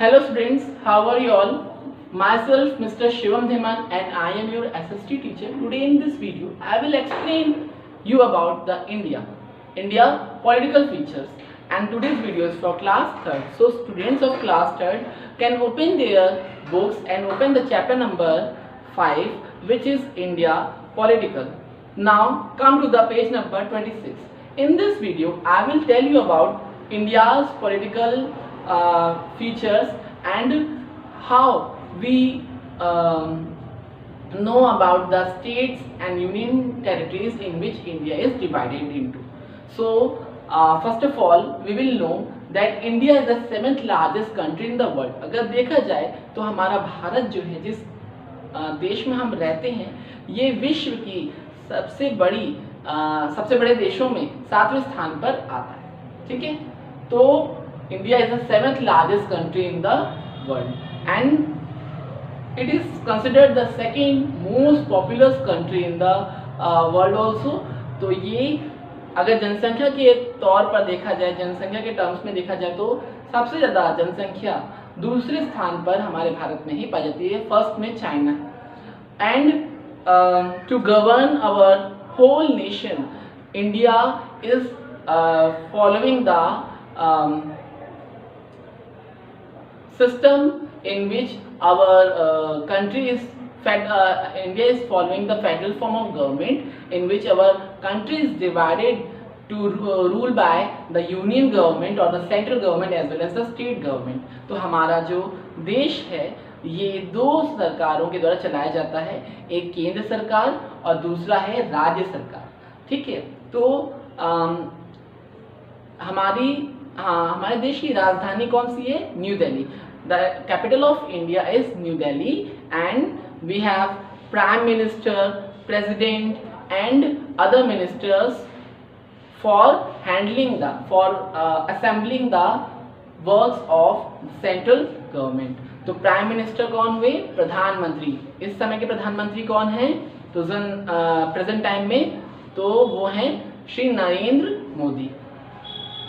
Hello students, how are you all? Myself Mr. Shivam Dhiman and I am your SST teacher. Today in this video, I will explain you about the India political features, and today's video is for class 3rd. So students of class 3rd can open their books and open the chapter number 5, which is India political. Now come to the page number 26. In this video, I will tell you about India's political features and how we know about the states and union territories in which India is divided into. So first of all, we will know that India is the 7th largest country in the world. अगर देखा जाए तो हमारा भारत जो है, जिस देश में हम रहते हैं, ये विश्व की सबसे बड़े देशों में 7वें स्थान पर आता है. ठीक है, तो India is the 7th largest country in the world and it is considered the second most populous country in the world also. तो ये अगर जनसंख्या के तौर पर देखा जाए, जनसंख्या के टर्म्स में देखा जाए, तो सबसे ज़्यादा जनसंख्या दूसरे स्थान पर हमारे भारत में ही पाई जाती है. फर्स्ट में China. And to govern our whole nation, India is following the system in which our country is India is following the federal form of government, in which our country is divided to rule by the union government or the central government as well as the state government. तो हमारा जो देश है ये दो सरकारों के द्वारा चलाया जाता है, एक केंद्र सरकार और दूसरा है राज्य सरकार. ठीक है, तो हमारे देश की राजधानी कौन सी है? New Delhi. The capital of India is New Delhi and we have Prime Minister, President and other ministers for assembling the works of central government. तो प्राइम मिनिस्टर कौन हुए? प्रधानमंत्री. इस समय के प्रधानमंत्री कौन हैं? तो प्रेजेंट टाइम में तो वो हैं Shri Narendra Modi.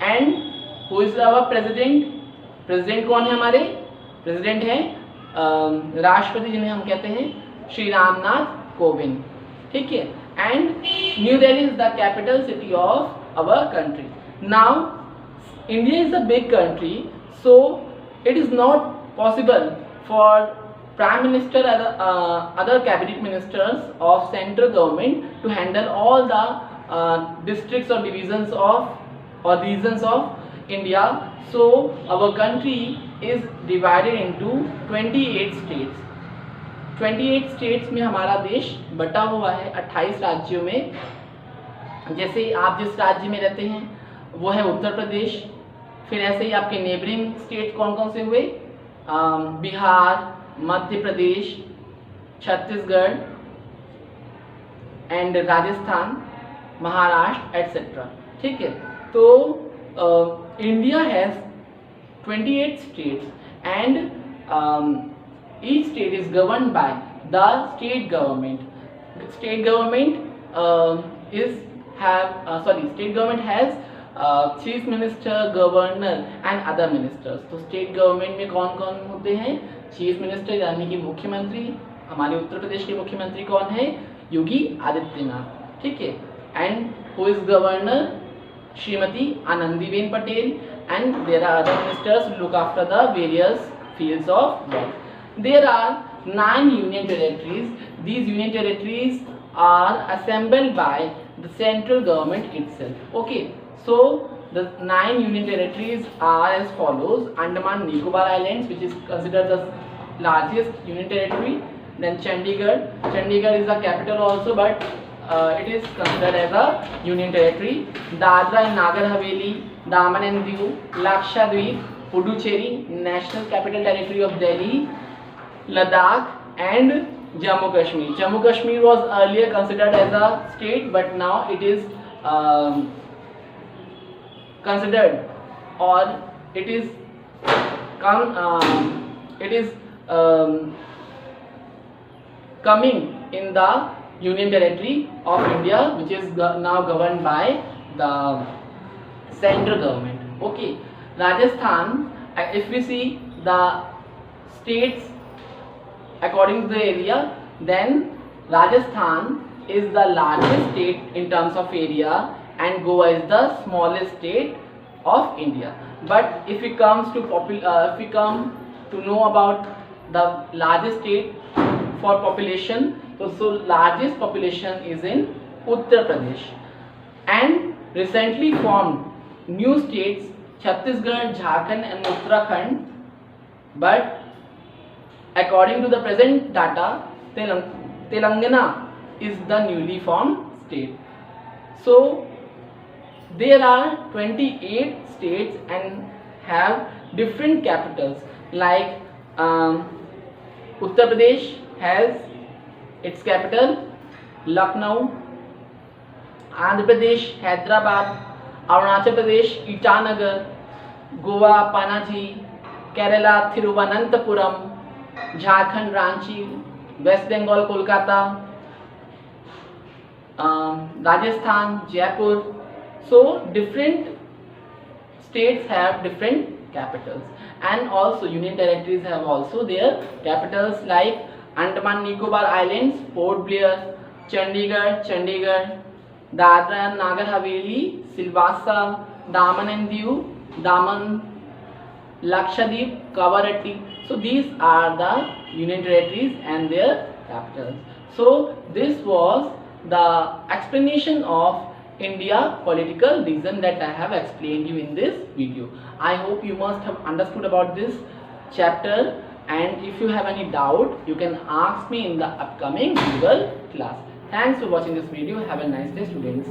And who is our president? President कौन है हमारे? प्रेसिडेंट है राष्ट्रपति, जिन्हें हम कहते हैं श्री रामनाथ कोविंद. ठीक है, and New Delhi is the capital city of our country. Now India is a big country, so it is not possible for prime minister other cabinet ministers of central government to handle all the districts or divisions of or regions of India. So our country is divided into 28 states. 28 states में हमारा देश बटा हुआ है 28 राज्यों में. जैसे आप जिस राज्य में रहते हैं वो है उत्तर प्रदेश. फिर ऐसे ही आपके नेबरिंग स्टेट कौन कौन से हुए? Bihar, Madhya Pradesh, Chhattisgarh and Rajasthan, Maharashtra etcetera. ठीक है, तो India has 28 states and each state is governed by the state government. State government has chief minister, governor and other ministers. तो state government में कौन कौन होते हैं? चीफ मिनिस्टर यानी कि मुख्यमंत्री. हमारे उत्तर प्रदेश के मुख्यमंत्री कौन है? योगी आदित्यनाथ. ठीक है, and who is governor? Shrimati Anandiben Patel. And there are other ministers who look after the various fields of work. There are 9 union territories. These union territories are assembled by the central government itself. Okay, so the 9 union territories are as follows: Andaman Nicobar Islands, which is considered the largest union territory. Then Chandigarh. Chandigarh is the capital also, but it is considered as a union territory. Dadra and Nagar Haveli, Daman and Diu, Lakshadweep, Puducherry, National Capital Territory of Delhi, Ladakh and Jammu Kashmir. Jammu Kashmir was earlier considered as a state, but now it is considered, or it is coming in the Union Territory of India, which is now governed by the central government. Okay, Rajasthan, if we see the states according to the area, then Rajasthan is the largest state in terms of area and Goa is the smallest state of India. But if we come to know about the largest state for population, so largest population is in Uttar Pradesh, and recently formed new states Chhattisgarh, Jharkhand and Uttarakhand, but according to the present data, Telangana is the newly formed state. So there are 28 states and have different capitals, like Uttar Pradesh has its capital Lucknow, Andhra Pradesh Hyderabad, Arunachal Pradesh Itanagar, Goa Panaji, Kerala Thiruvananthapuram, Jharkhand Ranchi, West Bengal Kolkata, Rajasthan Jaipur. So different states have different capitals, and also union territories have also their capitals, like Andaman Nicobar Islands, Port Blair, Chandigarh, Dadra and Nagar Haveli, Silvassa, Daman and Diu, Daman, Lakshadweep, Kavaratti. So these are the union territories and their capitals. So this was the explanation of India political region that I have explained you in this video. I hope you must have understood about this chapter, and if you have any doubt, you can ask me in the upcoming Google class. Thanks for watching this video. Have a nice day, students.